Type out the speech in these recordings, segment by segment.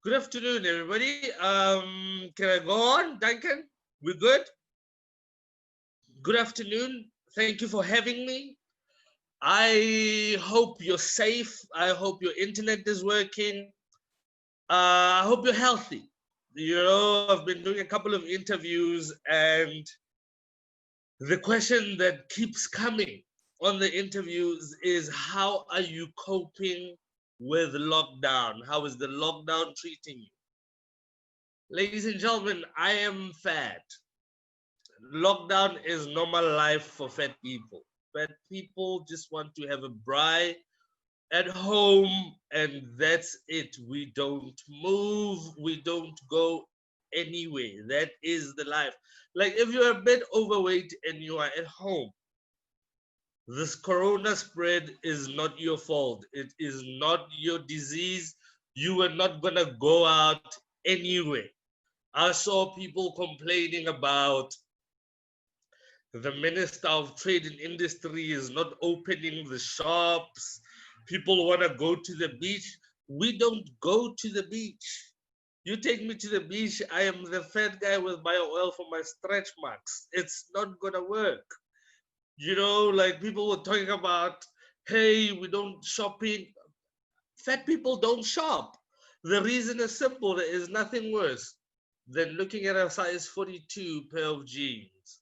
Good afternoon, everybody. Can I go on, Duncan? We good? Good afternoon. Thank you for having me. I hope you're safe. I hope your internet is working. I hope you're healthy. I've been doing a couple of interviews, and the question that keeps coming on the interviews is, how are you coping with lockdown? How is the lockdown treating you? Ladies and gentlemen, I am fat. Lockdown is normal life for fat people. Fat people just want to have a braai at home, and that's it. We don't move, we don't go anywhere. That is the life. Like, if you're a bit overweight and you are at home, this corona spread is not your fault. It is not your disease. You are not gonna go out anyway. I saw people complaining about the Minister of Trade and Industry is not opening the shops. People want to go to the beach. We don't go to the beach. You take me to the beach, I am the fat guy with bio oil for my stretch marks. It's not going to work. Like people were talking about, hey, we don't shopping. Fat people don't shop. The reason is simple. There is nothing worse than looking at a size 42 pair of jeans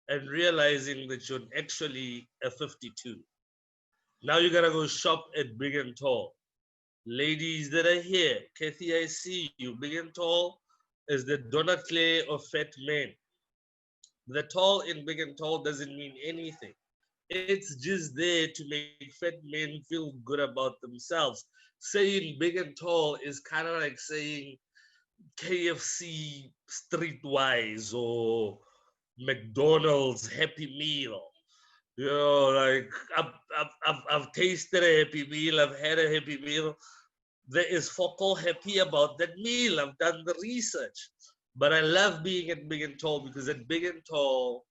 and realizing that you're actually a 52. Now you gotta go shop at Big and Tall. Ladies that are here, Kathy, I see you. Big and Tall is the Donna Clay of fat men. The tall in Big and Tall doesn't mean anything. It's just there to make fat men feel good about themselves. Saying Big and Tall is kind of like saying KFC Streetwise or McDonald's Happy Meal. Like I've tasted a Happy Meal, I've had a Happy Meal. There is fuck all happy about that meal. I've done the research. But I love being at Big and Tall because at Big and Tall,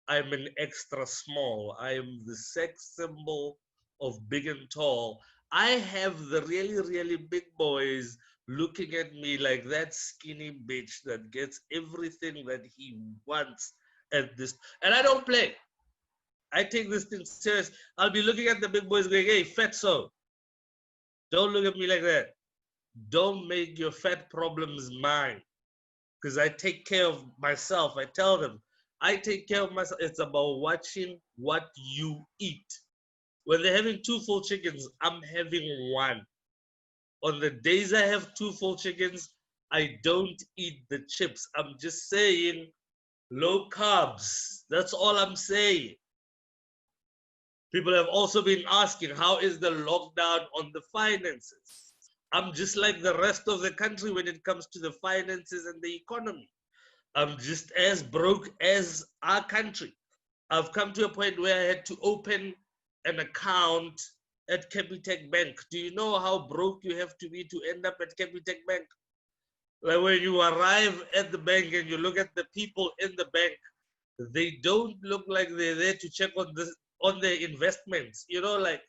I'm an extra small. I am the sex symbol of Big and Tall. I have the really, really big boys looking at me like that skinny bitch that gets everything that he wants at this. And I don't play. I take this thing serious. I'll be looking at the big boys going, hey, fatso, don't look at me like that. Don't make your fat problems mine. Because I take care of myself. I tell them, I take care of myself. It's about watching what you eat. When they're having 2 full chickens, I'm having 1. On the days I have 2 full chickens, I don't eat the chips. I'm just saying low carbs. That's all I'm saying. People have also been asking, how is the lockdown on the finances? I'm just like the rest of the country when it comes to the finances and the economy. I'm just as broke as our country. I've come to a point where I had to open an account at Capitec Bank. Do you know how broke you have to be to end up at Capitec Bank? Like when you arrive at the bank and you look at the people in the bank, they don't look like they're there to check on their investments. Like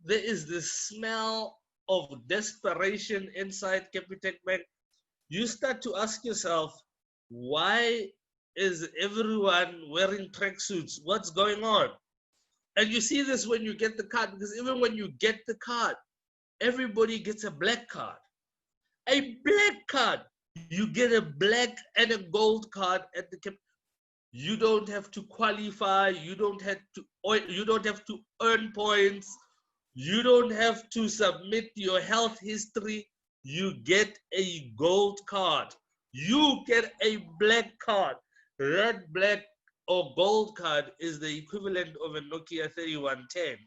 there is this smell of desperation inside Capitec Bank. You start to ask yourself, why is everyone wearing tracksuits? What's going on? And you see this when you get the card, because even when you get the card, everybody gets a black card. A black card. You get a black and a gold card at the cap. You don't have to qualify. You don't have to earn points. You don't have to submit your health history. You get a gold card. You get a black card. That black or gold card is the equivalent of a Nokia 3110.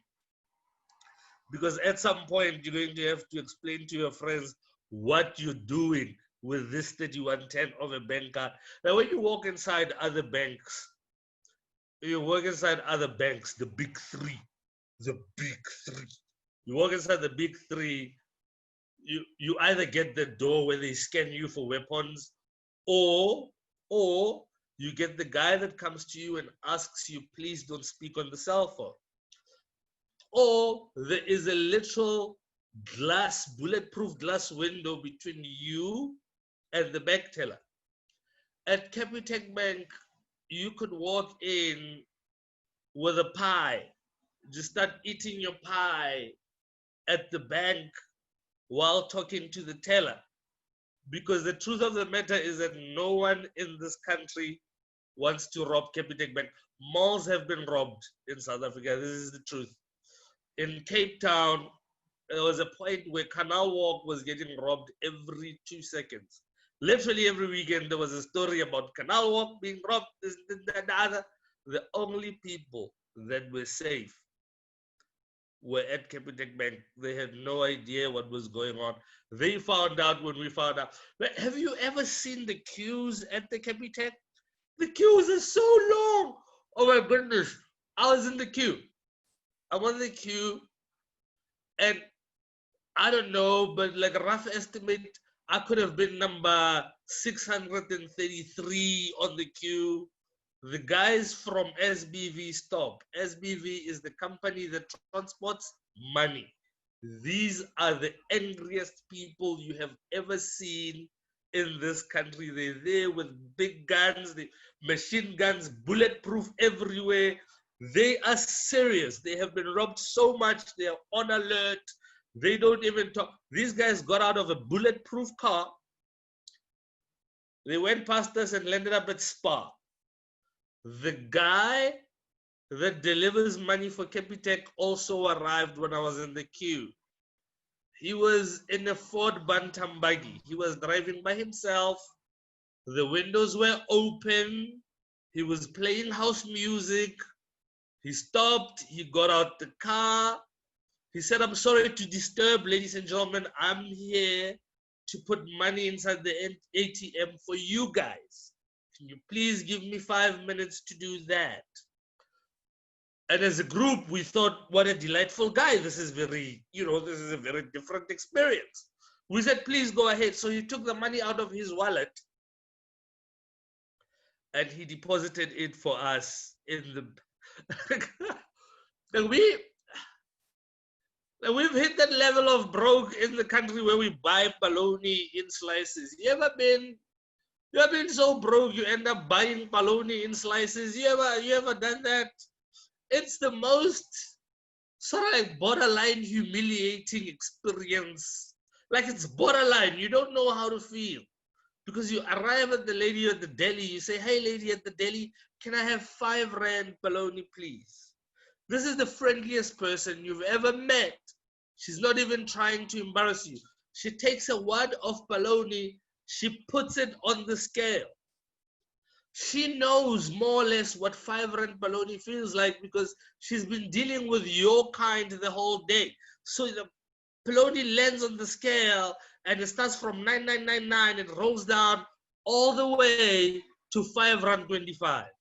Because at some point, you're going to have to explain to your friends what you're doing with this 3110 of a bank card. Now, when you walk inside other banks, the big three, you walk inside the big three, you either get the door where they scan you for weapons, or you get the guy that comes to you and asks you, please don't speak on the cell phone. Or there is a literal bulletproof glass window between you and the bank teller. At Capitec Bank, you could walk in with a pie, just start eating your pie at the bank while talking to the teller. Because the truth of the matter is that no one in this country wants to rob Capitec Bank. Malls have been robbed in South Africa. This is the truth. In Cape Town, there was a point where Canal Walk was getting robbed every 2 seconds. Literally every weekend, there was a story about Canal Walk being robbed, this, that, the other. The only people that were safe were at Capitec Bank. They had no idea what was going on. They found out when we found out. But have you ever seen the queues at the Capitec? The queues are so long. Oh my goodness. I was in the queue. I'm on the queue, and I don't know, but like a rough estimate, I could have been number 633 on the queue. The guys from SBV stop. SBV is the company that transports money. These are the angriest people you have ever seen in this country. They're there with big guns, the machine guns, bulletproof everywhere. They are serious. They have been robbed so much. They are on alert. They don't even talk. These guys got out of a bulletproof car. They went past us and landed up at Spa. The guy that delivers money for Capitec also arrived when I was in the queue. He was in a Ford Bantam buggy. He was driving by himself. The windows were open. He was playing house music. He stopped. He got out the car. He said, "I'm sorry to disturb, ladies and gentlemen. I'm here to put money inside the ATM for you guys. Can you please give me 5 minutes to do that?" And as a group, we thought, what a delightful guy. This is very, this is a very different experience. We said, "Please go ahead." So he took the money out of his wallet and he deposited it for us in the... We've hit that level of broke in the country where we buy bologna in slices. You ever been so broke you end up buying bologna in slices? You ever done that? It's the most sort of like borderline humiliating experience. Like it's borderline. You don't know how to feel. Because you arrive at the lady at the deli, you say, "Hey lady at the deli, can I have 5 rand bologna, please?" This is the friendliest person you've ever met. She's not even trying to embarrass you. She takes a wad of bologna, she puts it on the scale. She knows more or less what 5 rand bologna feels like because she's been dealing with your kind the whole day. So the bologna lands on the scale and it starts from 9999, it rolls down all the way to 5 rand 25.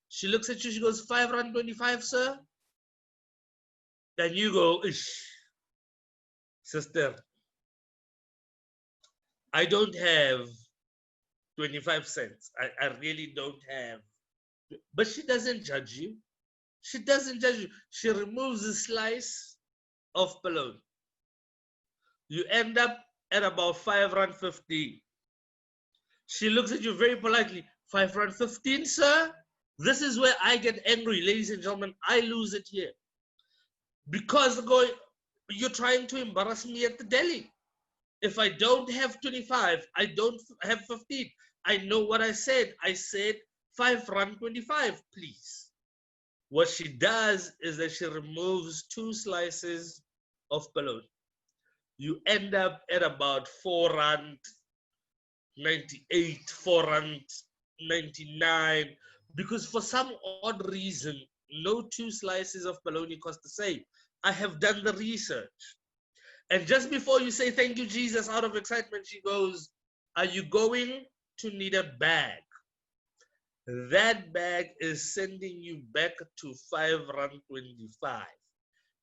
She looks at you, she goes, "5 rand 25, sir?" Then you go, "Ish, sister, I don't have 25 cents. I really don't have." But she doesn't judge you. She doesn't judge you. She removes a slice of bologna. You end up at about 5 rand 15. She looks at you very politely. 5 rand 15, sir? This is where I get angry, ladies and gentlemen. I lose it here. Because you're trying to embarrass me at the deli. If I don't have 25, I don't have 15. I know what I said. I said 5 rand 25, please. What she does is that she removes 2 slices of bologna. You end up at about 4 rand 98, 4 rand 99, because for some odd reason, no 2 slices of bologna cost the same. I have done the research. And just before you say, "Thank you, Jesus," out of excitement, she goes, "Are you going to need a bag?" That bag is sending you back to 5 rand 25.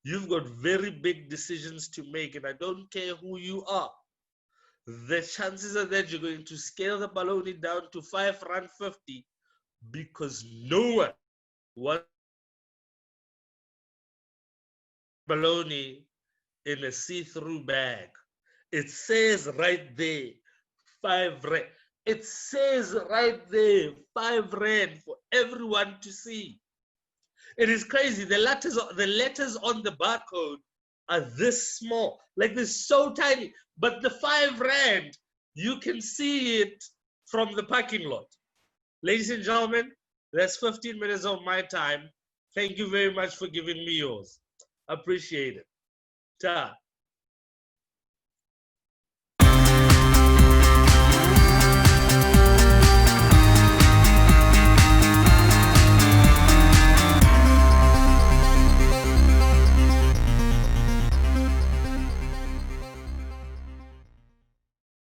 You've got very big decisions to make, and I don't care who you are. The chances are that you're going to scale the bologna down to 5 rand 50 because no one wants bologna in a see-through bag. It says right there, 5 rand. It says right there, 5 rand for everyone to see. It is crazy. The letters on the barcode are this small, like they're so tiny. But the 5 rand, you can see it from the parking lot. Ladies and gentlemen, that's 15 minutes of my time. Thank you very much for giving me yours. Appreciate it. Ta.